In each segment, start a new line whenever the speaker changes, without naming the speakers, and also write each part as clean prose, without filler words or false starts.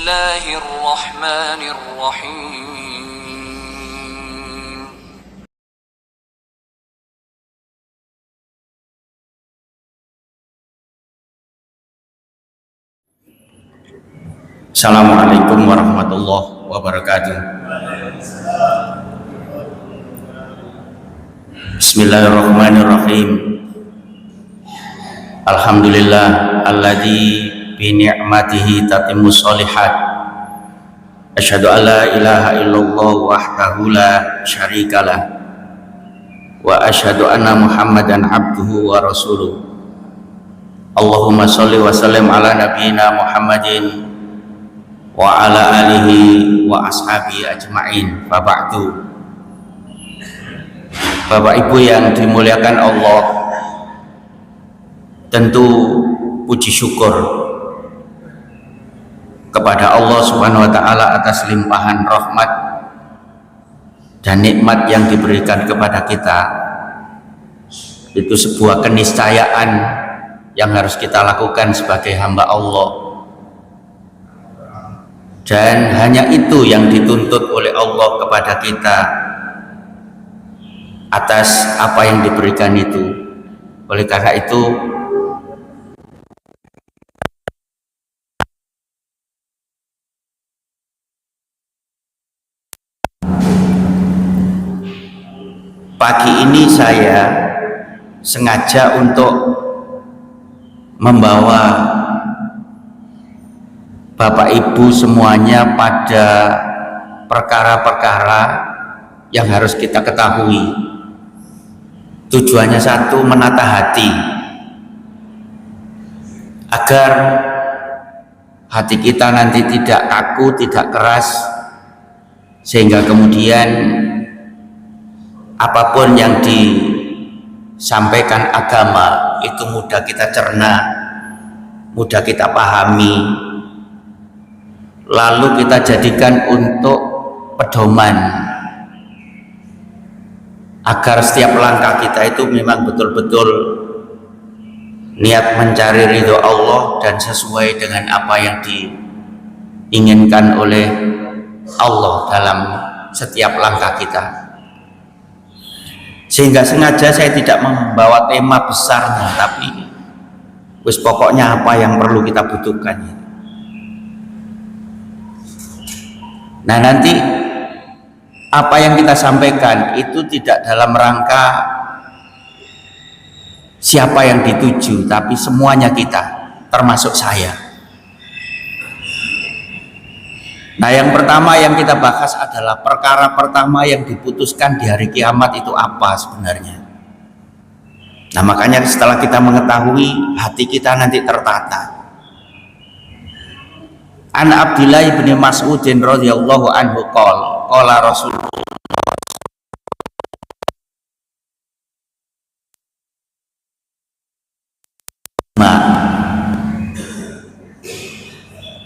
الله الرحمن الرحيم.
Assalamualaikum warahmatullahi wabarakatuh. Bismillahirrahmanirrahim. Alhamdulillah alladzi bi ni'matihi tatimmus sholihat. Asyhadu an la ilaha illallah wahdahu la syarikalah wa asyhadu anna Muhammadan abduhu wa rasuluh. Allahumma sholli wa sallim ala nabiyyina Muhammadin wa ala alihi wa ashabi ajma'in. Fa ba'du. Bapak Ibu yang dimuliakan Allah, tentu puji syukur kepada Allah Subhanahu wa taala atas limpahan rahmat dan nikmat yang diberikan kepada kita. Itu sebuah keniscayaan yang harus kita lakukan sebagai hamba Allah. Dan hanya itu yang dituntut oleh Allah kepada kita atas apa yang diberikan itu. Oleh karena itu, pagi ini saya sengaja untuk membawa Bapak Ibu semuanya pada perkara-perkara yang harus kita ketahui. Tujuannya satu, menata hati agar hati kita nanti tidak kaku, tidak keras, sehingga kemudian apapun yang disampaikan agama itu mudah kita cerna, mudah kita pahami, lalu kita jadikan untuk pedoman agar setiap langkah kita itu memang betul-betul niat mencari ridho Allah dan sesuai dengan apa yang diinginkan oleh Allah dalam setiap langkah kita. Sehingga sengaja saya tidak membawa tema besarnya, tapi pokoknya apa yang perlu kita butuhkan. Nah, nanti apa yang kita sampaikan itu tidak dalam rangka siapa yang dituju, tapi semuanya kita, termasuk saya. Nah, yang pertama yang kita bahas adalah perkara pertama yang diputuskan di hari kiamat itu apa sebenarnya. Nah, makanya setelah kita mengetahui, hati kita nanti tertata. An Abdillah bin Mas'udin radhiyallahu anhu qala Rasulullah.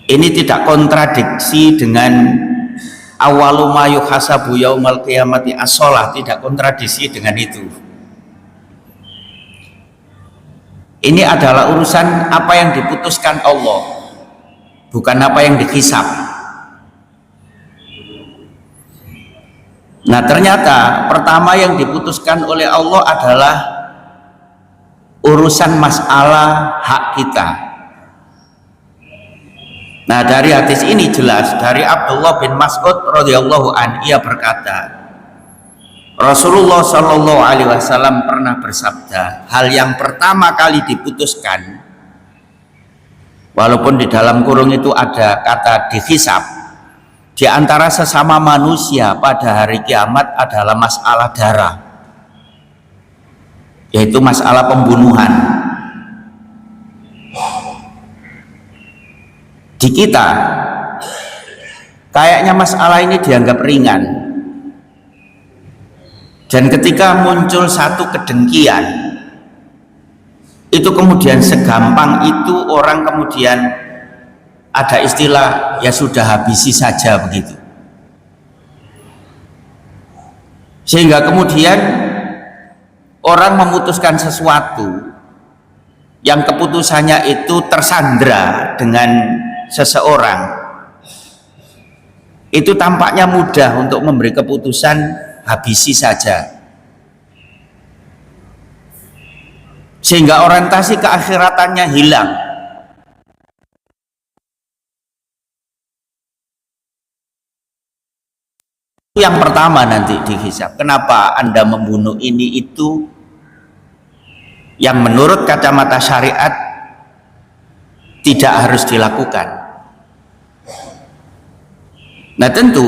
Ini tidak kontradiksi dengan awalu ma yuhasabu yaumal qiyamati as-shalah, tidak kontradiksi dengan itu. Ini adalah urusan apa yang diputuskan Allah, bukan apa yang dihisab. Nah, ternyata pertama yang diputuskan oleh Allah adalah urusan masalah hak kita. Nah, dari hadis ini jelas dari Abdullah bin Mas'ud radhiyallahu anhu, ia berkata, Rasulullah Shallallahu alaihi wasallam pernah bersabda, hal yang pertama kali diputuskan, walaupun di dalam kurung itu ada kata dihisab, di antara sesama manusia pada hari kiamat adalah masalah darah, yaitu masalah pembunuhan. Di kita kayaknya masalah ini dianggap ringan, dan ketika muncul satu kedengkian itu kemudian segampang itu orang kemudian ada istilah ya sudah habisi saja begitu, sehingga kemudian orang memutuskan sesuatu yang keputusannya itu tersandra dengan seseorang, itu tampaknya mudah untuk memberi keputusan habisi saja, sehingga orientasi keakhiratannya hilang. Yang pertama nanti dihisab, kenapa Anda membunuh ini itu, yang menurut kacamata syariat tidak harus dilakukan. Nah tentu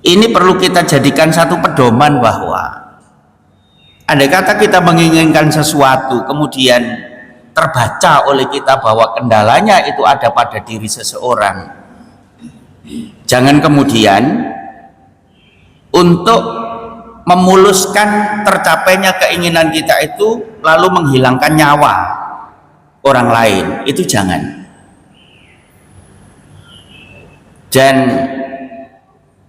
ini perlu kita jadikan satu pedoman bahwa andai kata kita menginginkan sesuatu kemudian terbaca oleh kita bahwa kendalanya itu ada pada diri seseorang, jangan kemudian untuk memuluskan tercapainya keinginan kita itu lalu menghilangkan nyawa orang lain, itu jangan. Dan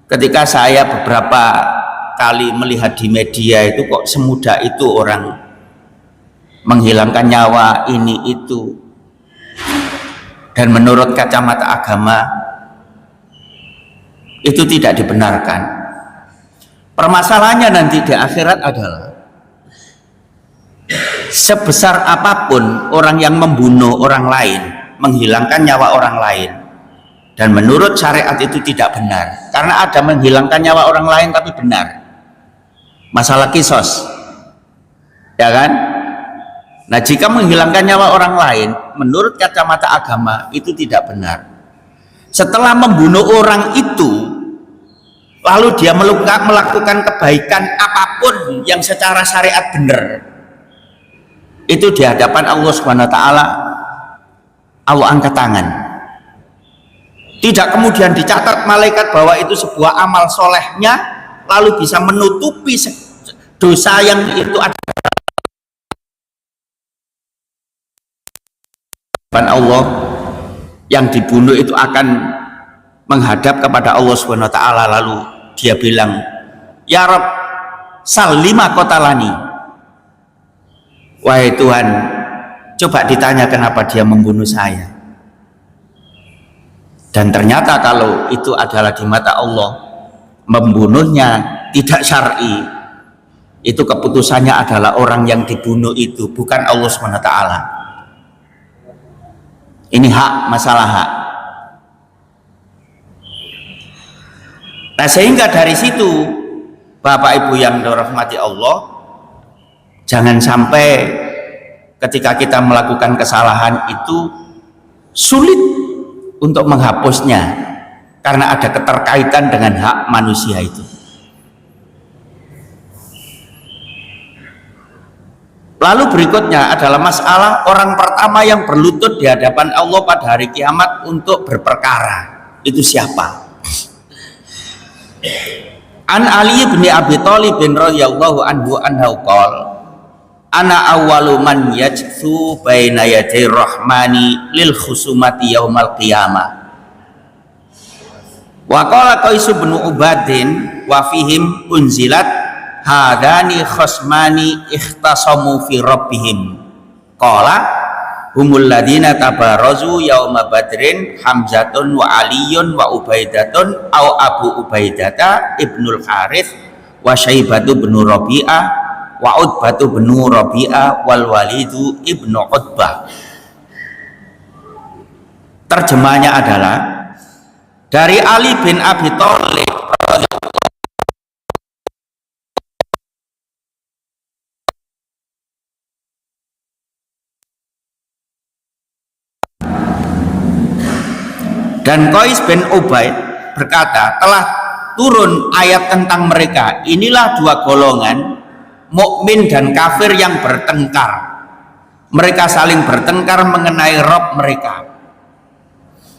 ketika saya beberapa kali melihat di media itu, kok semudah itu orang menghilangkan nyawa ini itu, dan menurut kacamata agama itu tidak dibenarkan. Permasalahannya nanti di akhirat adalah sebesar apapun orang yang membunuh orang lain, menghilangkan nyawa orang lain, dan menurut syariat itu tidak benar, karena ada menghilangkan nyawa orang lain tapi benar, masalah kisos, ya kan? Nah jika menghilangkan nyawa orang lain menurut kacamata agama itu tidak benar, setelah membunuh orang itu lalu dia melakukan kebaikan apapun yang secara syariat benar, itu di hadapan Allah Subhanahu wa taala Allah angkat tangan. Tidak kemudian dicatat malaikat bahwa itu sebuah amal solehnya lalu bisa menutupi dosa yang itu ada di Allah. Yang dibunuh itu akan menghadap kepada Allah Subhanahu wa taala, lalu dia bilang, ya Rabb, salima kotalani, wahai Tuhan, coba ditanya kenapa dia membunuh saya. Dan ternyata kalau itu adalah di mata Allah membunuhnya tidak syar'i, itu keputusannya adalah orang yang dibunuh itu, bukan Allah Subhanahu wa taala. Ini hak, masalah hak. Nah sehingga dari situ Bapak Ibu yang dirahmati Allah, jangan sampai ketika kita melakukan kesalahan itu sulit untuk menghapusnya karena ada keterkaitan dengan hak manusia itu. Lalu berikutnya adalah masalah orang pertama yang berlutut di hadapan Allah pada hari kiamat untuk berperkara, itu siapa? An Ali bin Abi Thalib bin radhiyallahu anhu annahu qala ana awwalu man yajthu baina yaday rahmani lil khusumati yaumal qiyamah. Wa qala Qais bin Ubadin wa fihim unzilat hadani khasmani ikhtasamu fi rabbihim. Qala humul ladina tabarazu yauma badrin Hamzatun wa Aliyun wa Ubaidatun au Abu Ubaidata ibnul Harith wa Syaibatu bin Rabi'ah wa Utbatu bin Rabi'ah wal Walidu ibnu Utbah. Terjemahnya adalah dari Ali bin Abi Thalib dan Qais bin Ubaid berkata, telah turun ayat tentang mereka. Inilah dua golongan, mukmin dan kafir yang bertengkar. Mereka saling bertengkar mengenai Rabb mereka.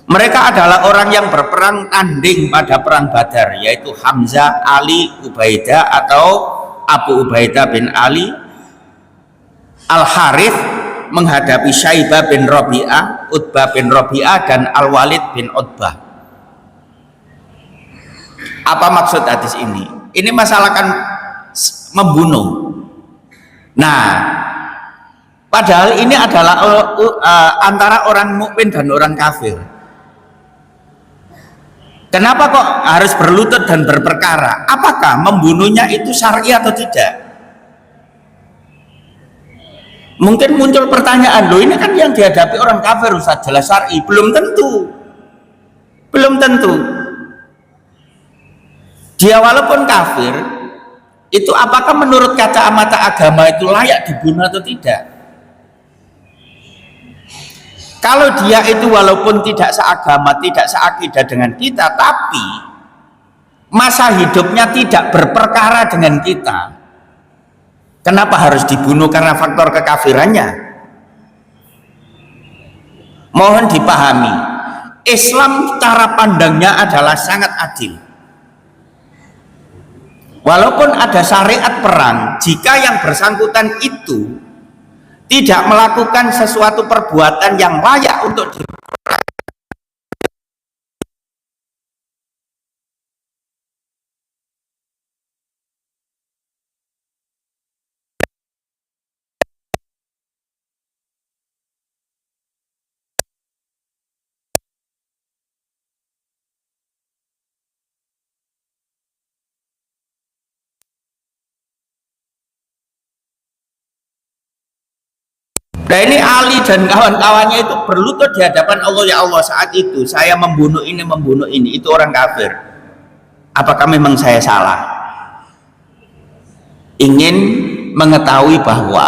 Mereka adalah orang yang berperang tanding pada perang Badar, yaitu Hamzah, Ali, Ubaidah atau Abu Ubaidah bin Ali, Al-Harith menghadapi Syaibah bin Rabi'ah, Utbah bin Rabi'ah, dan Al-Walid bin Utbah. Apa maksud hadis ini? Ini masalah kan membunuh. Nah, padahal ini adalah antara orang mukmin dan orang kafir. Kenapa kok harus berlutut dan berperkara? Apakah membunuhnya itu syar'i atau tidak? Mungkin muncul pertanyaan, loh ini kan yang dihadapi orang kafir Ustaz, jelas syar'i. Belum tentu. Belum tentu. Dia walaupun kafir, itu apakah menurut kacamata agama itu layak dibunuh atau tidak? Kalau dia itu walaupun tidak seagama, tidak seakidah dengan kita, tapi masa hidupnya tidak berperkara dengan kita, kenapa harus dibunuh karena faktor kekafirannya? Mohon dipahami, Islam cara pandangnya adalah sangat adil. Walaupun ada syariat perang, jika yang bersangkutan itu tidak melakukan sesuatu perbuatan yang layak untuk Nah ini Ali dan kawan-kawannya itu berlutut di hadapan Allah, ya Allah saat itu saya membunuh ini, itu orang kafir. Apakah memang saya salah? Ingin mengetahui bahwa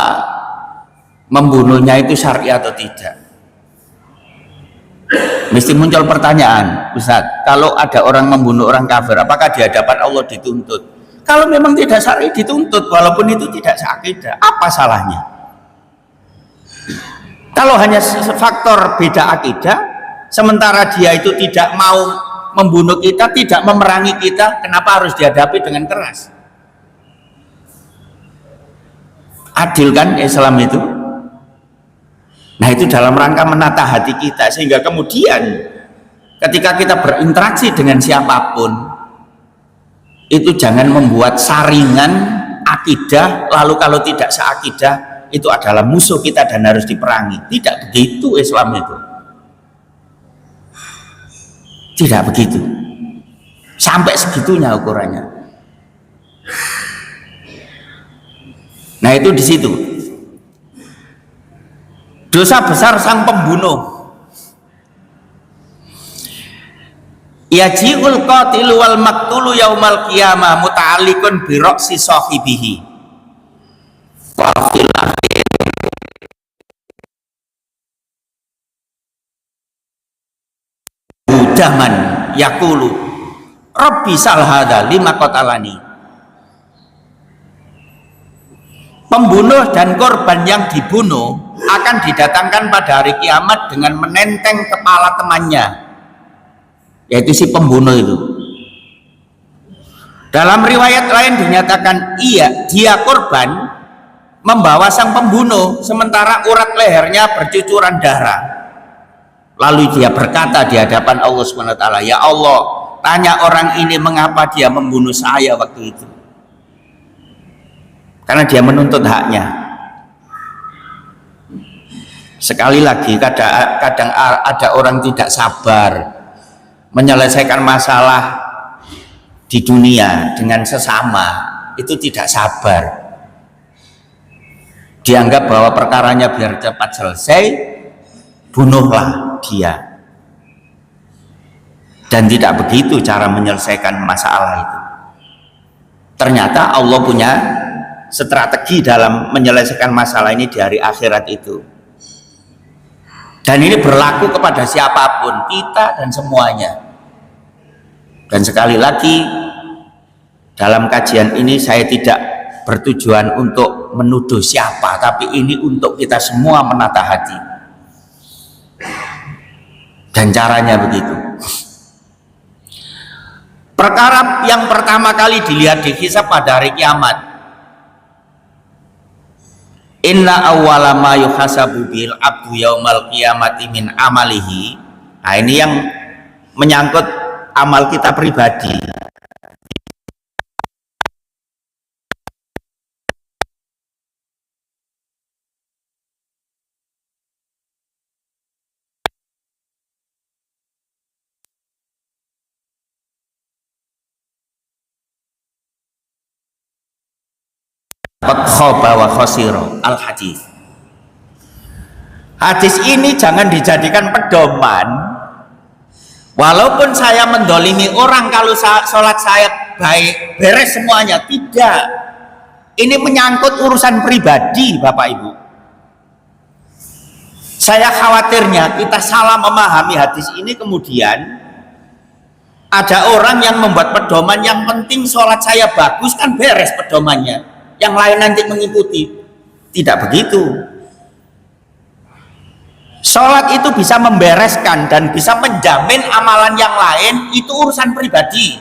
membunuhnya itu syar'i atau tidak. Mesti muncul pertanyaan, Ustaz, kalau ada orang membunuh orang kafir, apakah di hadapan Allah dituntut? Kalau memang tidak syar'i dituntut, walaupun itu tidak seakidah, apa salahnya? Kalau hanya faktor beda akidah, sementara dia itu tidak mau membunuh kita, tidak memerangi kita, kenapa harus dihadapi dengan keras? Adil kan Islam itu? Nah itu dalam rangka menata hati kita, sehingga kemudian ketika kita berinteraksi dengan siapapun, itu jangan membuat saringan akidah, lalu kalau tidak seakidah itu adalah musuh kita dan harus diperangi. Tidak begitu Islam itu, tidak begitu, sampai segitunya ukurannya. Nah itu di situ dosa besar sang pembunuh. Yaji'ul qatilu wal maktulu yaumal qiyamah muta'alliqun bi ra'si sahibihi. Daman yakulu Rabbi salhada lima qatalani. Pembunuh dan korban yang dibunuh akan didatangkan pada hari kiamat dengan menenteng kepala temannya, yaitu si pembunuh itu. Dalam riwayat lain dinyatakan dia korban membawa sang pembunuh, sementara urat lehernya bercucuran darah. Lalu dia berkata di hadapan Allah SWT, ya Allah, tanya orang ini mengapa dia membunuh saya waktu itu. Karena dia menuntut haknya. Sekali lagi, kadang ada orang tidak sabar menyelesaikan masalah di dunia dengan sesama, itu tidak sabar. Dianggap bahwa perkaranya biar cepat selesai, bunuhlah dia. Dan tidak begitu cara menyelesaikan masalah itu. Ternyata Allah punya strategi dalam menyelesaikan masalah ini di hari akhirat itu. Dan ini berlaku kepada siapapun, kita dan semuanya. Dan sekali lagi, dalam kajian ini saya tidak bertujuan untuk menuduh siapa, tapi ini untuk kita semua menata hati. Dan caranya begitu. Perkara yang pertama kali dilihat dihisab pada hari kiamat. Inna awwala ma yuhasabu bil abdu yaumal qiyamati min amalihi. Nah ini yang menyangkut amal kita pribadi. qad khaba wa khasira al hadis. Hadis ini jangan dijadikan pedoman. Walaupun saya mendolimi orang, kalau sholat saya baik, beres semuanya, tidak. Ini menyangkut urusan pribadi, Bapak Ibu. Saya khawatirnya kita salah memahami hadis ini, kemudian ada orang yang membuat pedoman, yang penting sholat saya bagus, kan beres pedomannya, yang lain nanti mengikuti. Tidak begitu. Sholat itu bisa membereskan dan bisa menjamin amalan yang lain, itu urusan pribadi.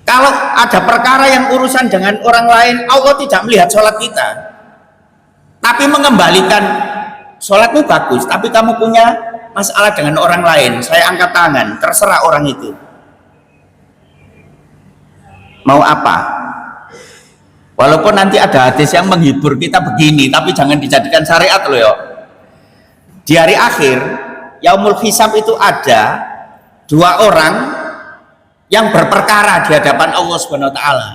Kalau ada perkara yang urusan dengan orang lain, Allah tidak melihat sholat kita, tapi mengembalikan sholatmu bagus, tapi kamu punya masalah dengan orang lain, saya angkat tangan, terserah orang itu mau apa. Walaupun nanti ada hadis yang menghibur kita begini, tapi jangan dijadikan syariat loh ya. Di hari akhir, yaumul hisab itu ada dua orang yang berperkara di hadapan Allah Subhanahu wa taala.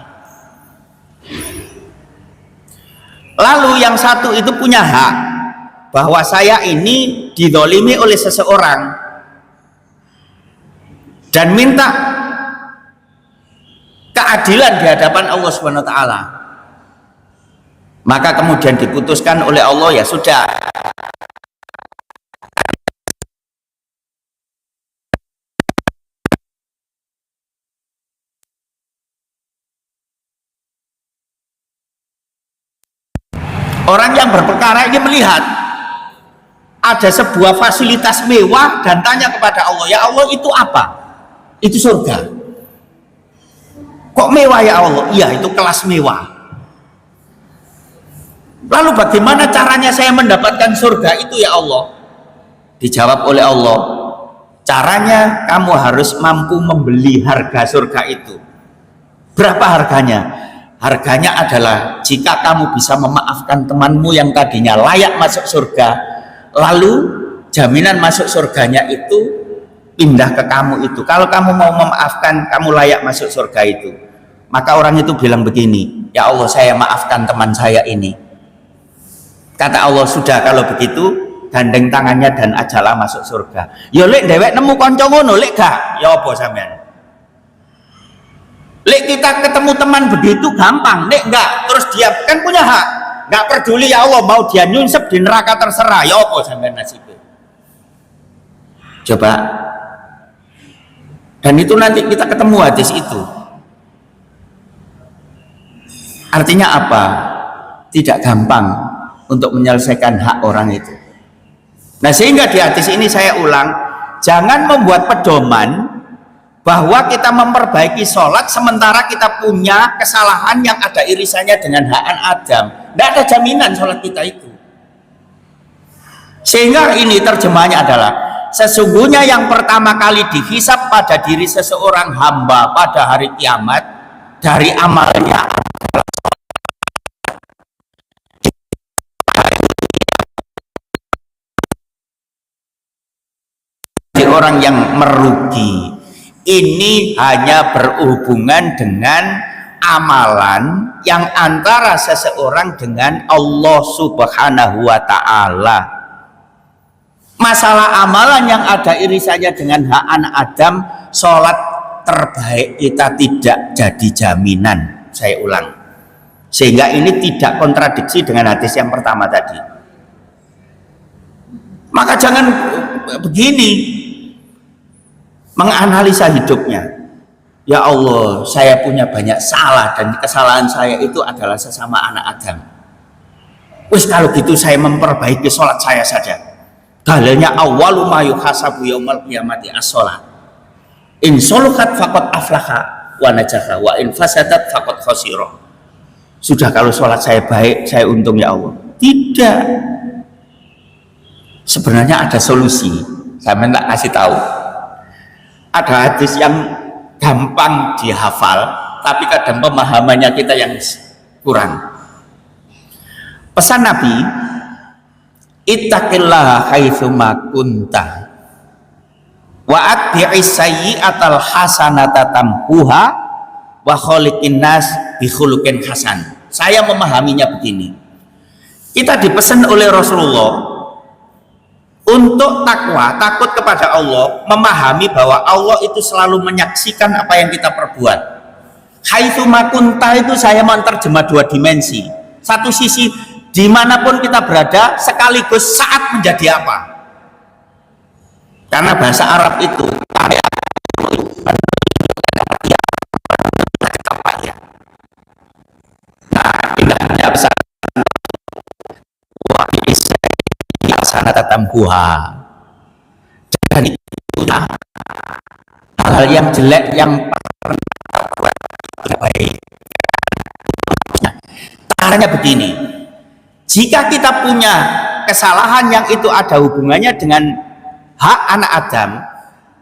Lalu yang satu itu punya hak bahwa saya ini dizalimi oleh seseorang dan minta keadilan di hadapan Allah Subhanahu wa taala. Maka kemudian diputuskan oleh Allah, ya sudah, orang yang berperkara ini melihat ada sebuah fasilitas mewah dan tanya kepada Allah, ya Allah itu apa? Itu surga. Kok mewah ya Allah? Iya, itu kelas mewah. Lalu bagaimana caranya saya mendapatkan surga itu ya Allah? Dijawab oleh Allah, caranya kamu harus mampu membeli harga surga itu. Berapa harganya? Harganya adalah jika kamu bisa memaafkan temanmu yang tadinya layak masuk surga, lalu jaminan masuk surganya itu pindah ke kamu itu. Kalau kamu mau memaafkan, kamu layak masuk surga itu. Maka orang itu bilang begini, ya Allah saya maafkan teman saya ini. Kata Allah, sudah kalau begitu gandeng tangannya dan ajalah masuk surga. Ya lek dewek nemu kanca ngono, lek gak ya apa sampean? Lek kita ketemu teman begitu gampang, lek enggak terus dia kan punya hak, enggak peduli ya Allah, mau dia nyunsep di neraka terserah, ya apa sampean nasibnya? Coba. Dan itu nanti kita ketemu hadis itu. Artinya apa? Tidak gampang untuk menyelesaikan hak orang itu. Nah, sehingga di hadis ini saya ulang, jangan membuat pedoman bahwa kita memperbaiki sholat sementara kita punya kesalahan yang ada irisannya dengan hak Adam. Tidak ada jaminan sholat kita itu. Sehingga ini terjemahannya adalah, sesungguhnya yang pertama kali dihisab pada diri seseorang hamba pada hari kiamat dari amalnya orang yang merugi. Ini hanya berhubungan dengan amalan yang antara seseorang dengan Allah Subhanahu wa ta'ala. Masalah amalan yang ada irisannya dengan hak anak Adam, sholat terbaik kita tidak jadi jaminan. Saya ulang, sehingga ini tidak kontradiksi dengan hadis yang pertama tadi. Maka jangan begini menganalisa hidupnya. Ya Allah, saya punya banyak salah dan kesalahan saya itu adalah sesama anak Adam. Wis kalau gitu saya memperbaiki sholat saya saja. Dalilnya awwalu ma yuhasabu yaumal qiyamati as-sholat. In sholuhat faqad aflaha wa najaha wa in fasadat faqad khasira. Sudah kalau sholat saya baik, saya untung ya Allah. Tidak. Sebenarnya ada solusi. Saya minta kasih tahu. Ada hadis yang gampang dihafal, tapi kadang pemahamannya kita yang kurang. Pesan Nabi, ittaqillaha haitsuma kunta wa atbi'is sayyi'atal hasanata tamhuha wa khaliqin nas bi khuluqin hasan. Saya memahaminya begini. Kita dipesan oleh Rasulullah untuk takwa, takut kepada Allah, memahami bahwa Allah itu selalu menyaksikan apa yang kita perbuat. Haitsu makunta itu saya menerjemah dua dimensi. Satu sisi dimanapun kita berada, sekaligus saat menjadi apa. Karena bahasa Arab itu indahnya besar sana tatambuha, dan itu hal-hal yang jelek yang tidak baik. Nah, caranya begini, jika kita punya kesalahan yang itu ada hubungannya dengan hak anak Adam,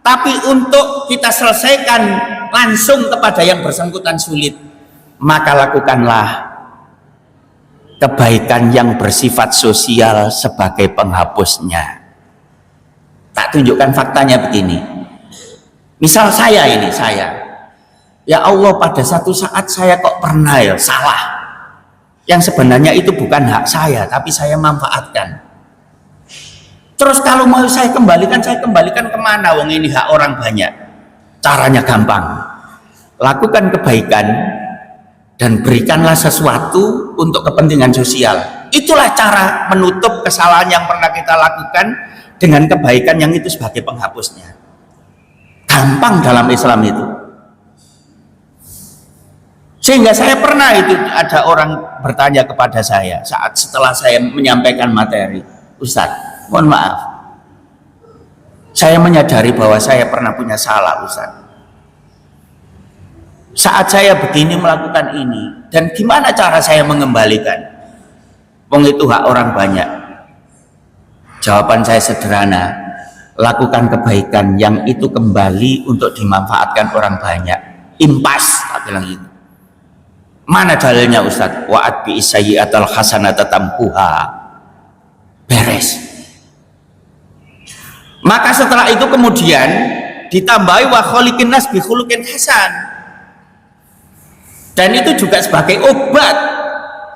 tapi untuk kita selesaikan langsung kepada yang bersangkutan sulit, maka lakukanlah kebaikan yang bersifat sosial sebagai penghapusnya. Tak tunjukkan faktanya begini. Misal saya, ya Allah, pada satu saat saya kok pernah ya salah, yang sebenarnya itu bukan hak saya, tapi saya manfaatkan. Terus kalau mau saya kembalikan kemana? Wong ini hak orang banyak. Caranya gampang. Lakukan kebaikan dan berikanlah sesuatu untuk kepentingan sosial. Itulah cara menutup kesalahan yang pernah kita lakukan dengan kebaikan yang itu sebagai penghapusnya. Gampang dalam Islam itu. Sehingga saya pernah itu ada orang bertanya kepada saya saat setelah saya menyampaikan materi, Ustadz, mohon maaf, saya menyadari bahwa saya pernah punya salah, Ustadz. Saat saya begini melakukan ini, dan gimana cara saya mengembalikan? Wong itu hak orang banyak. Jawaban saya sederhana, lakukan kebaikan yang itu kembali untuk dimanfaatkan orang banyak. Impas, tak bilang itu. Mana dalilnya, Ustadz? Wa'at bi sayyi'atal hasanata tamhuha. Beres. Maka setelah itu kemudian ditambahi wa khaliqin nas bi khuluqin hasan. Dan itu juga sebagai obat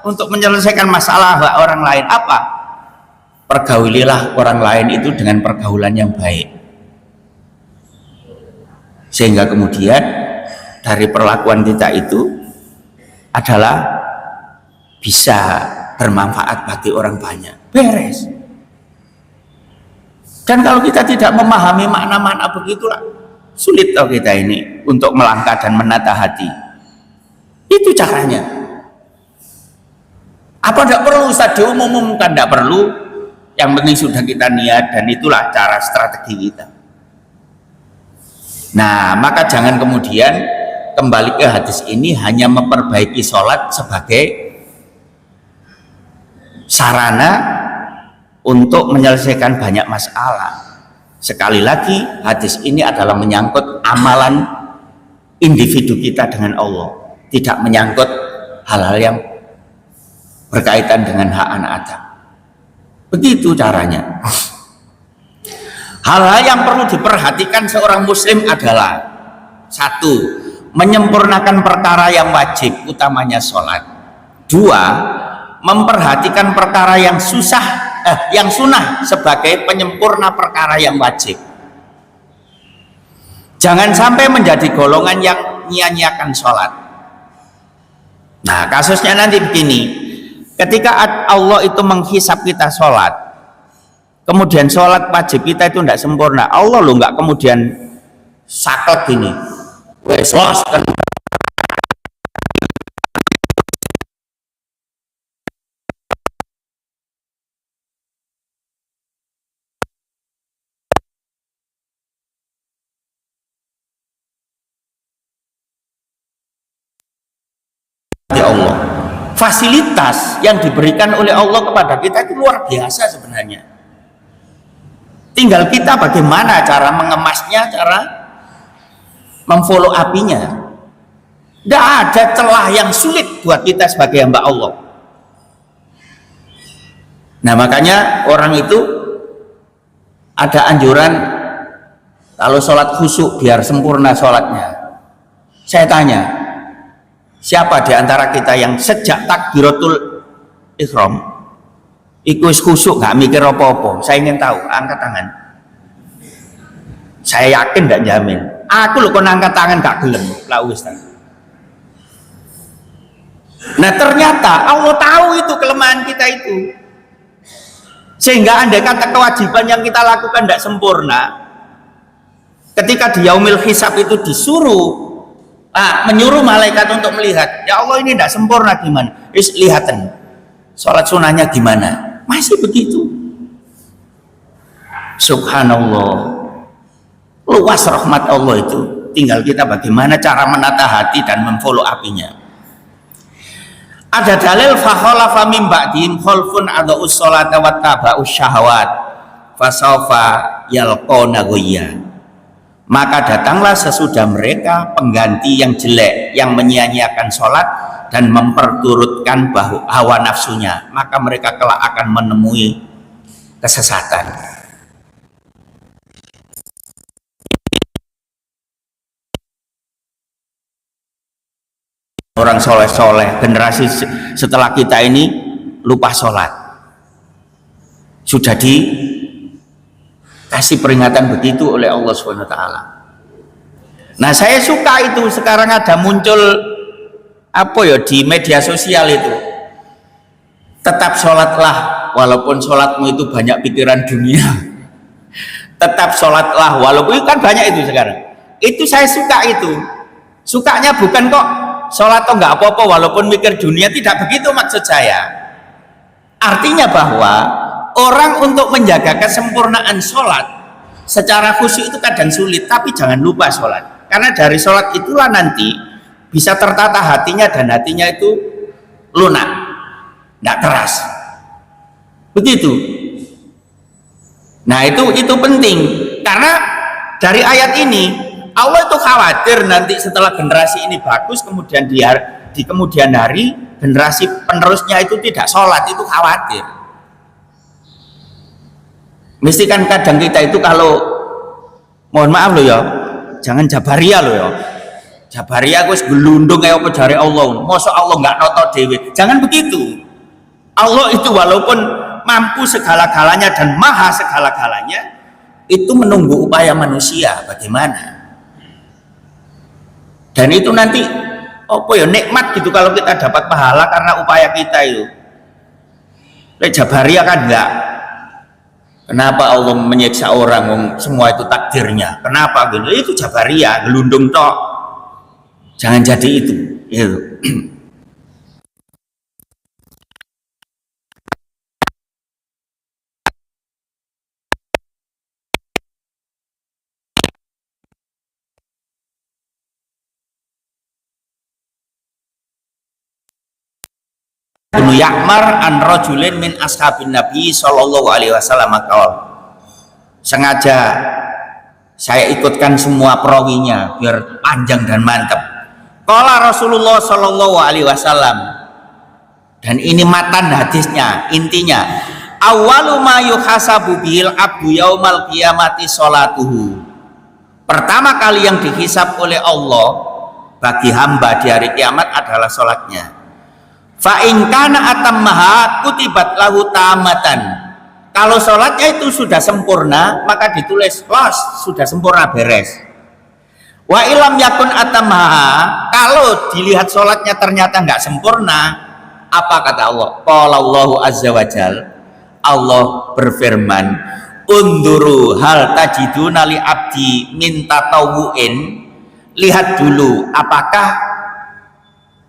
untuk menyelesaikan masalah orang lain. Apa? Pergaulilah orang lain itu dengan pergaulan yang baik. Sehingga kemudian dari perlakuan kita itu adalah bisa bermanfaat bagi orang banyak. Beres. Dan kalau kita tidak memahami makna-makna begitulah, sulit loh kita ini untuk melangkah dan menata hati. Itu caranya. Apa tidak perlu Ustaz diumumkan? Tidak perlu. Yang penting sudah kita niat, dan itulah cara strategi kita. Nah, maka jangan kemudian kembali ke hadis ini hanya memperbaiki sholat sebagai sarana untuk menyelesaikan banyak masalah. Sekali lagi, hadis ini adalah menyangkut amalan individu kita dengan Allah, tidak menyangkut hal-hal yang berkaitan dengan hak anak Adam. Begitu caranya. Hal-hal yang perlu diperhatikan seorang muslim adalah: satu, menyempurnakan perkara yang wajib, utamanya sholat. Dua, memperhatikan perkara yang yang sunnah sebagai penyempurna perkara yang wajib. Jangan sampai menjadi golongan yang nyia-nyiakan sholat. Nah, kasusnya nanti begini, ketika Allah itu menghisap kita sholat, kemudian sholat wajib kita itu tidak sempurna, Allah lo nggak kemudian saklek gini, wes los kan. Allah, fasilitas yang diberikan oleh Allah kepada kita itu luar biasa sebenarnya. Tinggal kita bagaimana cara mengemasnya, cara memfollow apinya. Tidak ada celah yang sulit buat kita sebagai hamba Allah. Nah, makanya orang itu ada anjuran kalau sholat khusyuk biar sempurna sholatnya. Saya tanya, Siapa di antara kita yang sejak takbiratul ihram iku wis khusuk gak mikir apa-apa? Saya ingin tahu, angkat tangan. Saya yakin gak jamin. Aku lho kon angkat tangan gak gelem, lah wis ta. Nah ternyata Allah tahu itu kelemahan kita itu, sehingga andai kata kewajiban yang kita lakukan tidak sempurna, ketika di yaumil hisab itu disuruh menyuruh malaikat untuk melihat, ya Allah ini tidak sempurna gimana? Lihatan sholat sunnahnya gimana? Masih begitu. Subhanallah, luas rahmat Allah itu. Tinggal kita bagaimana cara menata hati dan memfollow apinya. Ada dalil fakhalafa min ba'dihim khalfun adha'us sholata wattaba'us syahawat fasawfa yalqawna ghayya. Maka datanglah sesudah mereka pengganti yang jelek, yang menyia-nyiakan sholat dan memperturutkan hawa nafsunya, maka mereka kelak akan menemui kesesatan. Orang soleh-soleh, generasi setelah kita ini lupa sholat, sudah dikasih peringatan begitu oleh Allah SWT. Nah saya suka itu sekarang ada muncul di media sosial itu, tetap sholatlah walaupun sholatmu itu banyak pikiran dunia, tetap sholatlah walaupun kan banyak itu sekarang. Itu saya suka itu, sukanya bukan kok sholat tuh nggak apa-apa walaupun mikir dunia, tidak begitu maksud saya. Artinya bahwa orang untuk menjaga kesempurnaan sholat secara khusyuk itu kadang sulit, tapi jangan lupa sholat, karena dari sholat itulah nanti bisa tertata hatinya dan hatinya itu lunak, tidak keras, begitu. Nah itu penting, karena dari ayat ini Allah itu khawatir nanti setelah generasi ini bagus, kemudian di kemudian hari generasi penerusnya itu tidak sholat, itu khawatir. Mesti kan kadang kita itu kalau, mohon maaf loh ya, jangan jabaria loh ya, jabaria gue gelundung kayak apa jari Allah, masa Allah nggak noto dewe, jangan begitu. Allah itu walaupun mampu segala-galanya dan maha segala-galanya, itu menunggu upaya manusia bagaimana. Dan itu nanti nikmat gitu kalau kita dapat pahala karena upaya kita itu. Lek jabaria kan enggak. Kenapa Allah menyiksa orang, semua itu takdirnya? Kenapa gitu? Itu jabaria, gelundung tok. Jangan jadi itu. Gitu. Ibnu Ya'mar an rajulin min ashabin Nabi sallallahu alaihi wasallam qaul. Sengaja saya ikutkan semua perawinya biar panjang dan mantap. Qala Rasulullah sallallahu alaihi wasallam. Dan ini matan hadisnya, intinya awwalu ma yuhasabu bihil abdu yaumal qiyamati sholatuhu. Pertama kali yang dihisab oleh Allah bagi hamba di hari kiamat adalah sholatnya. Fa in kana atammaha kutibat lahu tamatan. Kalau sholatnya itu sudah sempurna, maka ditulis sudah sempurna, beres. Wa ilam yakun atammaha, kalau dilihat sholatnya ternyata nggak sempurna, apa kata Allah? Qala Allahu azza wajal, Allah berfirman, unduru hal tajiduna li abdi min tatawu'in. Lihat dulu apakah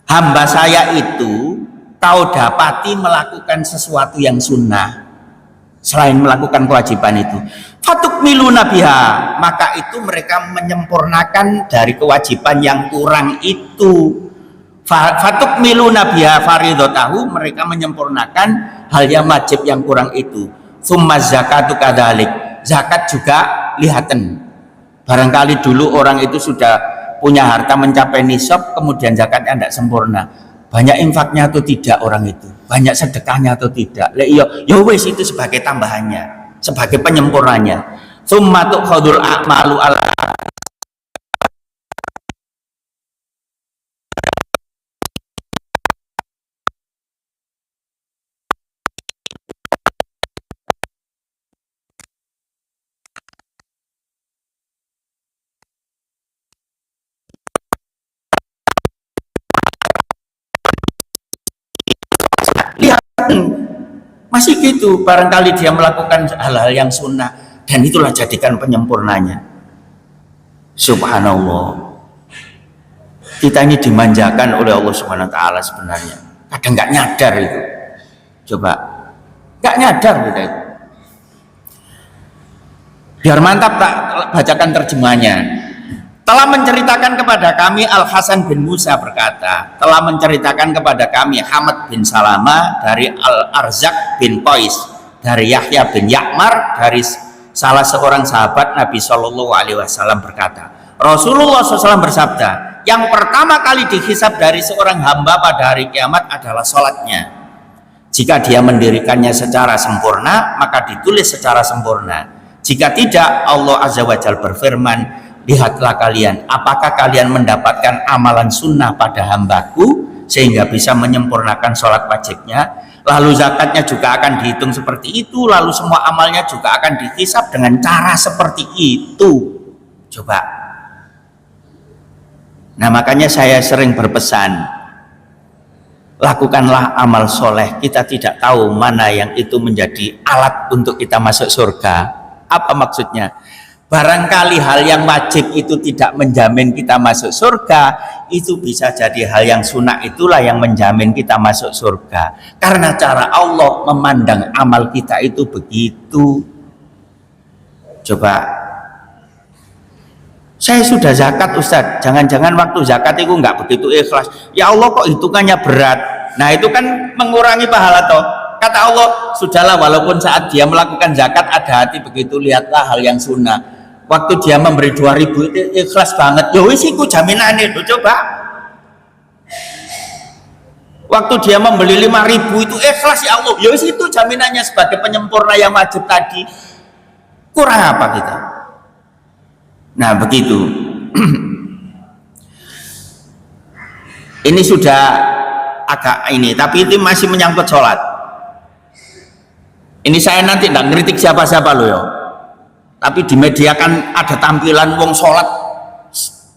hamba saya itu tahu dapati melakukan sesuatu yang sunnah selain melakukan kewajiban itu. Fatuk milu nabiha, maka itu mereka menyempurnakan dari kewajiban yang kurang itu. Fatuk milu nabiha faridotahu, mereka menyempurnakan hal yang wajib yang kurang itu. Summa zakatu kadalik, zakat juga lihatan. Barangkali dulu orang itu sudah punya harta mencapai nisab, kemudian zakatnya tidak sempurna, banyak infaknya atau tidak orang itu, banyak sedekahnya atau tidak, ya wes itu sebagai tambahannya, sebagai penyempurnanya. Summa tukhadul a'malu ala masih gitu, barangkali dia melakukan hal-hal yang sunnah, dan itulah jadikan penyempurnanya. Subhanallah, kita ini dimanjakan oleh Allah Subhanahu wa Ta'ala sebenarnya. Kadang nggak nyadar itu, coba nggak nyadar kita itu. Biar mantap tak bacakan terjemahnya. Telah menceritakan kepada kami Al-Hasan bin Musa berkata, telah menceritakan kepada kami Hamad bin Salama dari Al-Arzak bin Qais, dari Yahya bin Ya'mar, dari salah seorang sahabat Nabi Shallallahu Alaihi Wasallam berkata, Rasulullah SAW bersabda, yang pertama kali dihisab dari seorang hamba pada hari kiamat adalah sholatnya. Jika dia mendirikannya secara sempurna, maka ditulis secara sempurna. Jika tidak, Allah Azza wa Jalla berfirman, lihatlah kalian, apakah kalian mendapatkan amalan sunnah pada hambaku sehingga bisa menyempurnakan sholat wajibnya, lalu zakatnya juga akan dihitung seperti itu, lalu semua amalnya juga akan dihisab dengan cara seperti itu. Coba. Nah, makanya saya sering berpesan, lakukanlah amal soleh. Kita tidak tahu mana yang itu menjadi alat untuk kita masuk surga. Apa maksudnya? Barangkali hal yang wajib itu tidak menjamin kita masuk surga, itu bisa jadi hal yang sunnah itulah yang menjamin kita masuk surga. Karena cara Allah memandang amal kita itu begitu. Coba, saya sudah zakat Ustadz, jangan-jangan waktu zakat itu nggak begitu ikhlas. Ya Allah, kok hitungannya berat. Nah, itu kan mengurangi pahala toh. Kata Allah, sudahlah, walaupun saat dia melakukan zakat ada hati begitu, lihatlah hal yang sunnah. Waktu dia memberi 2.000 itu ikhlas banget. Ya wis iku jaminane lho, coba. Waktu dia membeli 5.000 itu ikhlas ya Allah. Ya wis itu jaminannya sebagai penyempurna yang wajib tadi. Kurang apa kita? Nah, begitu. Ini sudah agak ini, tapi itu masih menyangkut sholat. Ini saya nanti tidak ngeritik siapa-siapa loh ya. Tapi di media kan ada tampilan wong sholat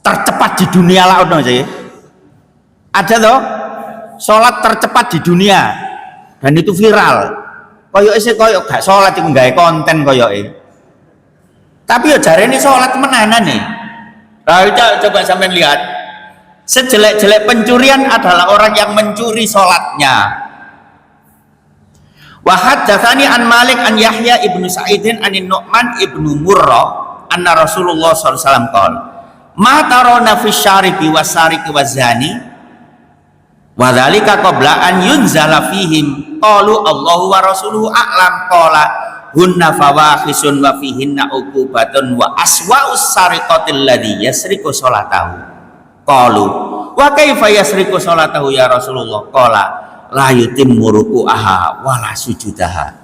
tercepat di dunia lah, ada toh sholat tercepat di dunia dan itu viral. Koyok gak sholat itu nggak konten koyok. Tapi ya jare ini sholat menanan nih. Nah, coba sampai lihat, sejelek-jelek pencurian adalah orang yang mencuri sholatnya. Wa haddatsani an Malik an Yahya ibnu Sa'idin an Nu'man ibnu Murrah anna Rasulullah sallallahu alaihi wasallam qala ma tarona fi syaribi wasariqi wazani wa dzalika qabla an yunzala fihim qalu Allahu wa rasuluhu a'lam qala hunna fawahisun wa fihinna uqubatun wa aswa'us sariqatil ladzi yasriqu salatahu qalu wa kaifa yasriqu salatahu ya Rasulullah qala la yutimmu ruku'aha wala sujudaha.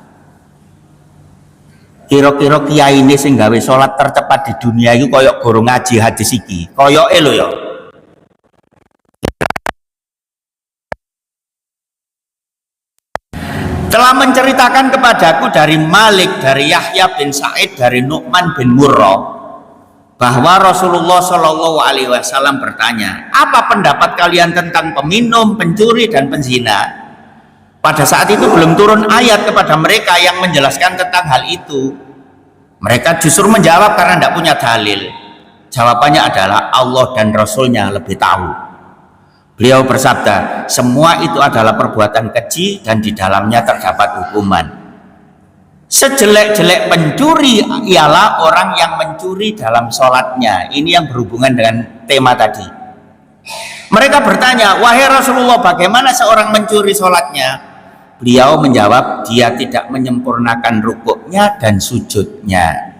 Kira-kira kiai ini sing gawe salat tercepat di dunia itu koyok guru ngaji hadis iki. Koyoke lho ya. Telah menceritakan kepadaku dari Malik, dari Yahya bin Sa'id, dari Nu'man bin Murrah bahwa Rasulullah Shallallahu Alaihi Wasallam bertanya, apa pendapat kalian tentang peminum, pencuri, dan penzina? Pada saat itu belum turun ayat kepada mereka yang menjelaskan tentang hal itu. Mereka justru menjawab karena tidak punya dalil. Jawabannya adalah Allah dan Rasulnya lebih tahu. Beliau bersabda, semua itu adalah perbuatan keji dan di dalamnya terdapat hukuman. Sejelek-jelek pencuri ialah orang yang mencuri dalam sholatnya. Ini yang berhubungan dengan tema tadi. Mereka bertanya, wahai Rasulullah, bagaimana seorang mencuri sholatnya? Beliau menjawab, dia tidak menyempurnakan rukuknya dan sujudnya.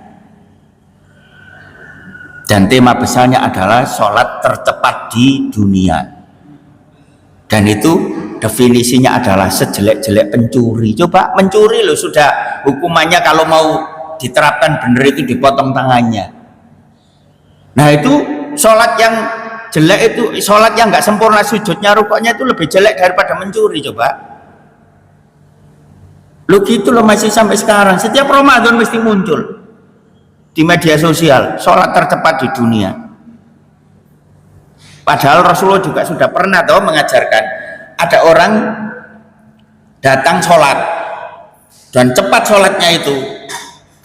Dan tema besarnya adalah sholat tercepat di dunia. Dan itu definisinya adalah sejelek-jelek pencuri. Coba mencuri loh, sudah hukumannya kalau mau diterapkan benar itu dipotong tangannya. Nah, itu sholat yang jelek itu, sholat yang nggak sempurna sujudnya, rukuknya itu lebih jelek daripada mencuri. Coba lo gitu loh, masih sampai sekarang setiap Ramadan mesti muncul di media sosial sholat tercepat di dunia. Padahal Rasulullah juga sudah pernah tahu mengajarkan, ada orang datang sholat dan cepat sholatnya itu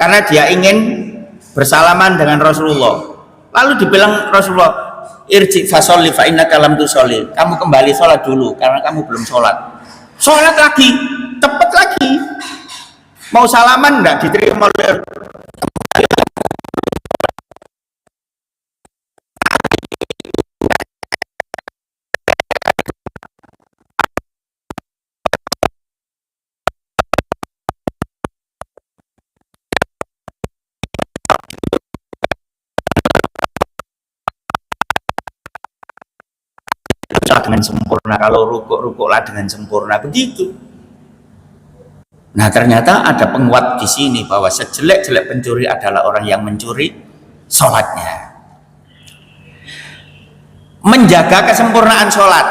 karena dia ingin bersalaman dengan Rasulullah. Lalu dibilang Rasulullah, irji fasolli fa innaka lam tusolli, kamu kembali sholat dulu karena kamu belum sholat. Sholat lagi, cepat lagi, mau salaman enggak diterima oleh dengan sempurna. Kalau rukuklah dengan sempurna, begitu. Nah, ternyata ada penguat di sini bahwa sejelek-jelek pencuri adalah orang yang mencuri sholatnya. Menjaga kesempurnaan sholat.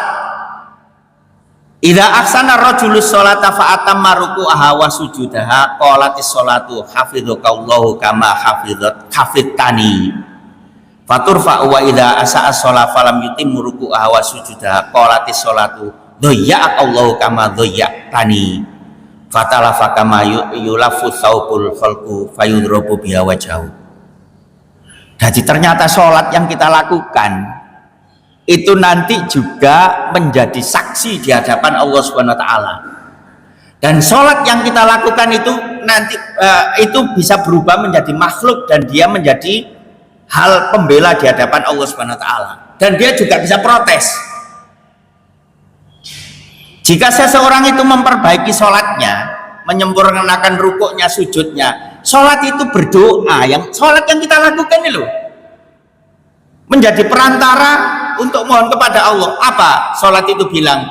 Idza ahsana rajulus sholata fa atamma ruku'aha wa sujudaha qalatis sholatu hafidzakallahu kama hafidtani. Faturfa wa idza asa'a sholat falam yutimmu ruku'aha wa sujudaha qalatis sholatu dhayya'akallahu kama dhayya'tani. Fatalafa kama yulafu thawbul khalqu fayudrobu biha wajahu. Jadi ternyata sholat yang kita lakukan itu nanti juga menjadi saksi di hadapan Allah Subhanahu wa taala. Dan sholat yang kita lakukan itu nanti itu bisa berubah menjadi makhluk dan dia menjadi hal pembela di hadapan Allah Subhanahu wa taala. Dan dia juga bisa protes. Jika seseorang itu memperbaiki sholatnya, menyempurnakan rukuknya, sujudnya, sholat itu berdoa. Sholat yang kita lakukan ini loh, menjadi perantara untuk mohon kepada Allah. Apa? Sholat itu bilang,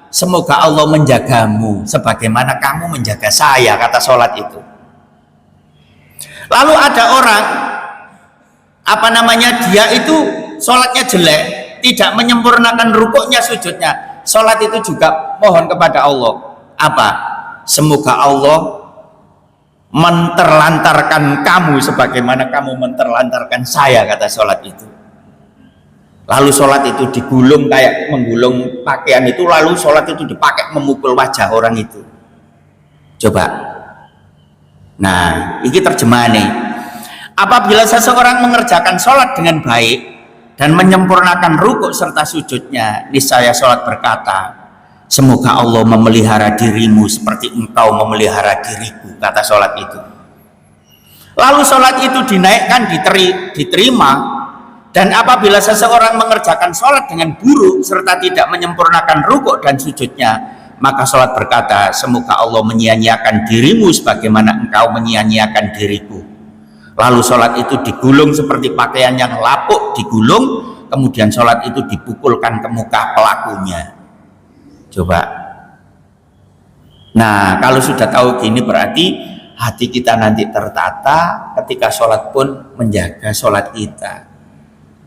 semoga Allah menjagamu sebagaimana kamu menjaga saya, kata sholat itu. Lalu ada orang, dia itu sholatnya jelek, tidak menyempurnakan rukuknya, sujudnya. Sholat itu juga mohon kepada Allah. Apa? Semoga Allah menterlantarkan kamu sebagaimana kamu menterlantarkan saya, kata sholat itu. Lalu sholat itu digulung kayak menggulung pakaian itu, lalu sholat itu dipakai memukul wajah orang itu. Coba. Nah, ini terjemahannya. Apabila seseorang mengerjakan sholat dengan baik dan menyempurnakan rukuk serta sujudnya, niscaya sholat berkata, semoga Allah memelihara dirimu seperti engkau memelihara diriku, kata sholat itu. Lalu sholat itu dinaikkan, diterima. Dan apabila seseorang mengerjakan sholat dengan buruk serta tidak menyempurnakan rukuk dan sujudnya, maka sholat berkata, semoga Allah menyia-nyiakan dirimu sebagaimana engkau menyia-nyiakan diriku. Lalu sholat itu digulung seperti pakaian yang lapuk digulung, kemudian sholat itu dipukulkan ke muka pelakunya. Coba. Nah, kalau sudah tahu gini berarti hati kita nanti tertata ketika sholat pun menjaga sholat kita.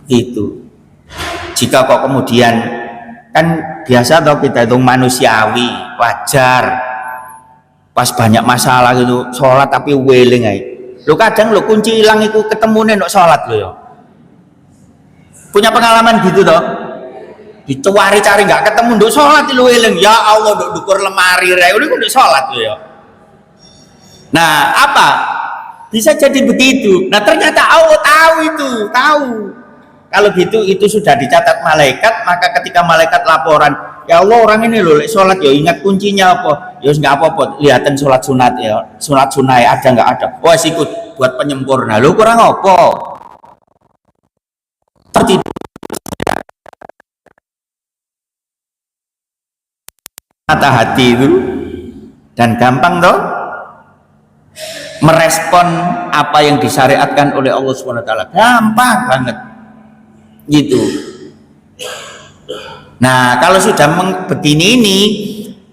Itu. Jika kok kemudian kan biasa toh kita itu manusiawi, wajar. Pas banyak masalah gitu, sholat tapi weling aja. Lo kadang lo kunci hilang itu ketemu nek sholat lo ya. Punya pengalaman gitu toh? Dicari-cari nggak ketemu nduk sholat lo weling. Ya Allah, nduk dukur lemari rek udah nduk sholat lo ya. Nah, apa? Bisa jadi begitu. Nah, ternyata Allah tahu itu, tahu. Kalau gitu itu sudah dicatat malaikat, maka ketika malaikat laporan, ya Allah orang ini loh sholat ya ingat kuncinya apa? Ya nggak apa-apa, lihatan sholat sunat ya, sholat sunai ada nggak ada? Wah ikut buat penyempurna, lo kurang apa? Mata hati itu dan gampang toh merespon apa yang disyariatkan oleh Allah SWT, gampang banget. Gitu. Nah, kalau sudah begini ini,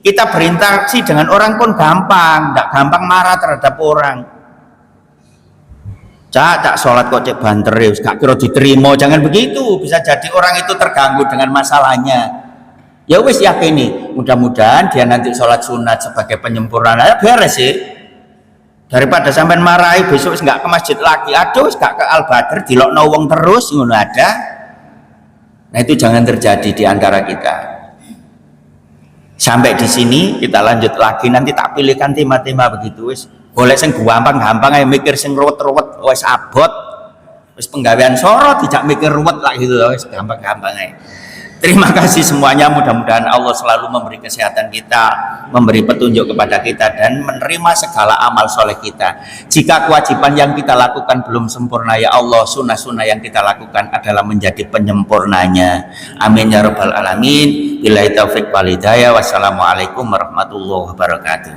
kita berinteraksi dengan orang pun gampang, tidak gampang marah terhadap orang. Tak sholat kok cek banter, gak kira diterima, jangan begitu. Bisa jadi orang itu terganggu dengan masalahnya. Ya wis yakini, mudah-mudahan dia nanti sholat sunat sebagai penyempurnaan, beres sih. Daripada sampai marahi besok nggak ke masjid lagi, aduh gak ke Al-Badr, dilokno wong terus, ngono ada. Nah itu jangan terjadi di antara kita. Sampai di sini kita lanjut lagi, nanti tak pilihkan tema-tema begitu wis. Golek sing gampang-gampang ae, mikir sing ruwet-ruwet wis abot. Wis penggawean sorot tidak mikir ruwet lah gitu wis gampang-gampang ae. Terima kasih semuanya, mudah-mudahan Allah selalu memberi kesehatan kita, memberi petunjuk kepada kita, dan menerima segala amal soleh kita. Jika kewajiban yang kita lakukan belum sempurna, ya Allah, sunnah-sunnah yang kita lakukan adalah menjadi penyempurnanya. Amin ya rabbal alamin. Billahi taufiq wal hidayah. Wassalamualaikum warahmatullahi wabarakatuh.